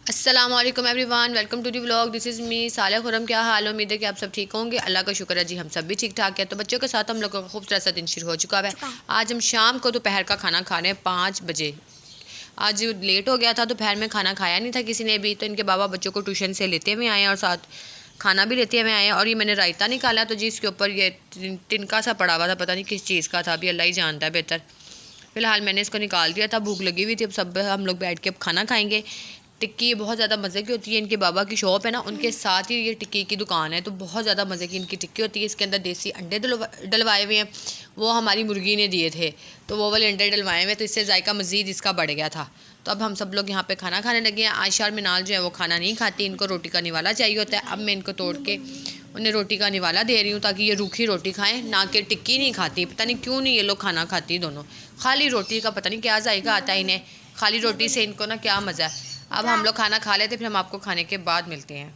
अस्सलाम वालेकुम everyone, welcome to the vlog. This is me Saleh Khurram. क्या हाल है? उम्मीद है कि आप सब ठीक होंगे। अल्लाह का शुक्र है जी, हम सब भी ठीक ठाक है। तो बच्चों के साथ हम लोग का खूबसूरत सा दिन शुरू हो चुका है। आज हम शाम को दोपहर का खाना खा रहे हैं 5 बजे। आज लेट हो गया था, दोपहर में खाना खाया नहीं था किसी ने भी, तो इनके बाबा बच्चों को ट्यूशन से लेते हुए आए और साथ खाना भी लेते हुए आए। और ये मैंने रायता निकाला, तो जी इसके ऊपर ये तिनका सा पड़ा हुआ था, पता नहीं किस चीज़ का था, अभी अल्लाह ही जानता है बेहतर। फ़िलहाल मैंने इसको निकाल दिया था, भूख लगी हुई थी, अब सब हम लोग बैठ के अब खाना खाएंगे। टिक्की बहुत ज़्यादा मज़े की होती है। इनके बाबा की शॉप है ना, उनके साथ ही ये टिक्की की दुकान है, तो बहुत ज़्यादा मज़े की इनकी टिक्की होती है। इसके अंदर देसी अंडे डलवाए हुए हैं, वो हमारी मुर्गी ने दिए थे, तो वो वाले अंडे डलवाए हुए, तो इससे जायका मज़ीद इसका बढ़ गया था। तो अब हम सब लोग यहाँ पे खाना खाने लगे हैं। आयशा और मिनाल जो है वो खाना नहीं खाती, इनको रोटी का निवाला चाहिए होता है। अब मैं इनको तोड़ के उन्हें रोटी का निवाला दे रही हूँ ताकि ये रूखी रोटी खाएं, ना कि टिक्की नहीं खाती। पता नहीं क्यों नहीं ये लोग खाना खाती दोनों। खाली रोटी का पता नहीं क्या जायका आता है इन्हें, खाली रोटी से इनको ना क्या मज़ा है। अब हम लोग खाना खा लेते, फिर हम आपको खाने के बाद मिलते हैं।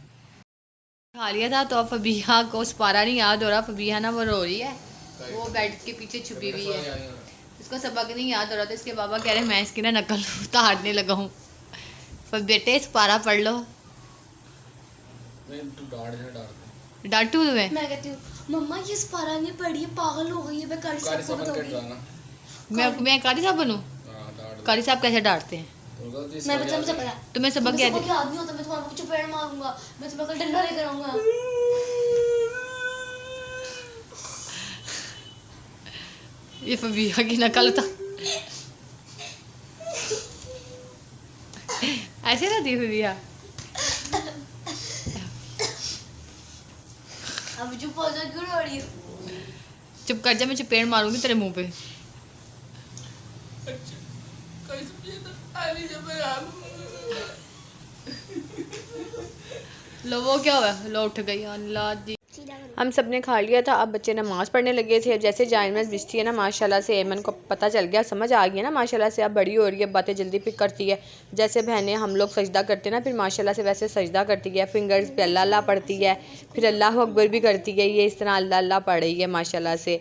खा लिया था, तो अब फबीहा को सपारा नहीं याद हो रहा। फबीहा ना वो रो रही है, वो बेड के पीछे छुपी हुई है, इसको सबक नहीं याद हो रहा। तो इसके बाबा कह रहे हैं मैं इसकी ना नकल उतारने लगा हूँ। बेटे सपारा पढ़ लो। डांटू तुम्हें? मैं कहती हूँ मम्मा ये सपारा नहीं पढ़ी है, पागल हो गई है। मैं कारी साहब को बताऊंगी। मैं कारी साहब बनूं? कारी साहब कैसे डांटते हैं? मैं बच्चा मुझे पता है। तुम्हें सबक क्या सबक याद नहीं होता, मैं तुम्हारे को चपेट मारूंगा, मैं तुम्हें कल डंडा लेकर आऊंगा। ये फबीहा की नकल था। ऐसे ना दी फबीहा। अब चुप हो जा, क्यों रो रही हो? चुप कर जा, मैं चपेट मारूंगी तेरे मुंह पे। लो वो क्या हुआ? लो उठ गई अल्लाह दी। हम सब ने खा लिया था, अब बच्चे नमाज़ पढ़ने लगे थे। जैसे जायनमज़ बिछती है ना, माशाल्लाह से एमन को पता चल गया, समझ आ गया ना माशाल्लाह से। अब बड़ी हो रही है, बातें जल्दी पिक करती है। जैसे बहनें हम लोग सजदा करते हैं ना, फिर माशाल्लाह से वैसे सजदा करती है। फिंगर्स पे अल्लाह अल्लाह पढ़ती है, फिर अल्लाह अकबर भी करती है। ये इस तरह अल्लाह अल्लाह पढ़ रही है माशाल्लाह से।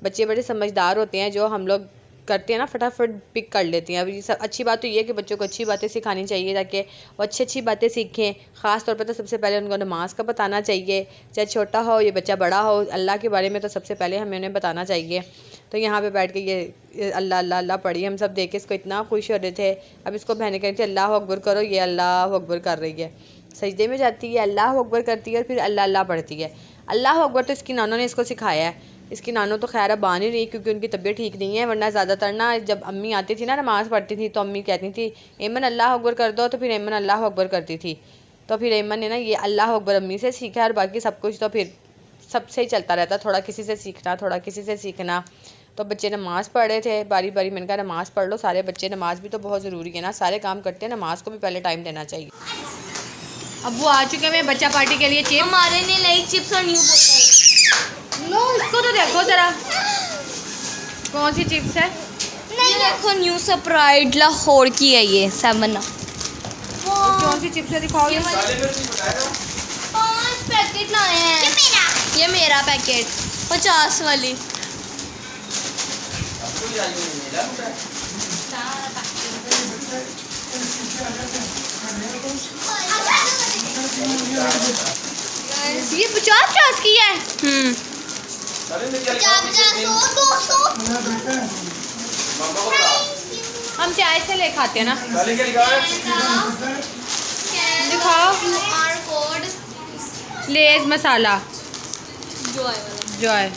बच्चे बड़े समझदार होते हैं, जो हम लोग करते हैं ना फटाफट पिक कर लेते हैं। अभी सब अच्छी बात तो ये है कि बच्चों को अच्छी बातें सिखानी चाहिए ताकि वो अच्छी अच्छी बातें सीखें। ख़ास तौर पर तो सबसे पहले उनको नमाज का बताना चाहिए, चाहे छोटा हो या बच्चा बड़ा हो, अल्लाह के बारे में तो सबसे पहले हमें उन्हें बताना चाहिए। तो यहाँ पे बैठ के ये अल्लाह अल्लाह अल्लाह पढ़ी, हम सब देख के इसको इतना खुश हो रहे थे। अब इसको बहनें कह रही थी अल्लाह अकबर करो, ये अल्लाह अकबर कर रही है, सजदे में जाती है, अल्लाह अकबर करती है और फिर अल्लाह अल्लाह पढ़ती है। अल्लाह अकबर तो इसकी नानों ने इसको सिखाया है। इसकी नानों तो खैर अब बान ही रही क्योंकि उनकी तबीयत ठीक नहीं है, वरना ज़्यादातर ना जब अम्मी आती थी ना नमाज़ पढ़ती थी तो अम्मी कहती थी एमन अल्लाह अकबर कर दो, तो फिर एमन अल्लाह अकबर करती थी। तो फिर एमन ने ना ये अल्लाह अकबर अम्मी से सीखा है, और बाकी सब कुछ तो फिर सबसे ही चलता रहता, थोड़ा किसी से सीखना थोड़ा किसी से सीखना। तो बच्चे नमाज़ पढ़ रहे थे बारी बारी, मैंने कहा नमाज़ पढ़ लो सारे बच्चे, नमाज़ भी तो बहुत ज़रूरी है ना, सारे काम करते हैं, नमाज़ को भी पहले टाइम देना चाहिए। अब वो आ चुके हैं बच्चा पार्टी के लिए। चिप्स हमारे लिए नई चिप्स और न्यू बोतल। लो इसको तो देखो ज़रा, कौन सी चिप्स है? नहीं देखो, न्यू स्प्राइट लाहौर की है ये 7 अप। कौन सी चिप्स है दिखाओ? 5 पैकेट लाए हैं। ये मेरा पैकेट 50 वाली। ये 50 की है। हम चाय से ले खाते हैं ना। दिखाओ। लेज मसाला जॉय।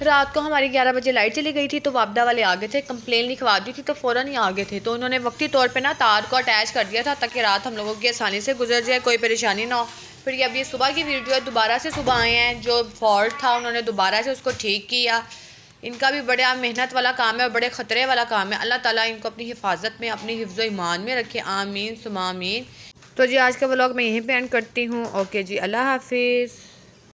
रात को हमारी 11 बजे लाइट चली गई थी, तो वापदा वाले आ गए थे, कंप्लेन लिखवा दी थी, तो फ़ौरन ही आ गए थे। तो उन्होंने वक्ती तौर पे ना तार को अटैच कर दिया था ताकि रात हम लोगों की आसानी से गुजर जाए, कोई परेशानी ना हो। फिर ये अब ये सुबह की वीडियो है, दोबारा से सुबह आए हैं, जो फॉल्ट था उन्होंने दोबारा से उसको ठीक किया। इनका भी बड़ा मेहनत वाला काम है और बड़े ख़तरे वाला काम है। अल्लाह ताला इनको अपनी हिफाजत में, अपनी हिफ्ज़ ईमान में रखे, आमीन सुमा आमीन। तो जी आज का व्लॉग मैं यहीं पे एंड करती हूँ। ओके जी, अल्लाह हाफिज़।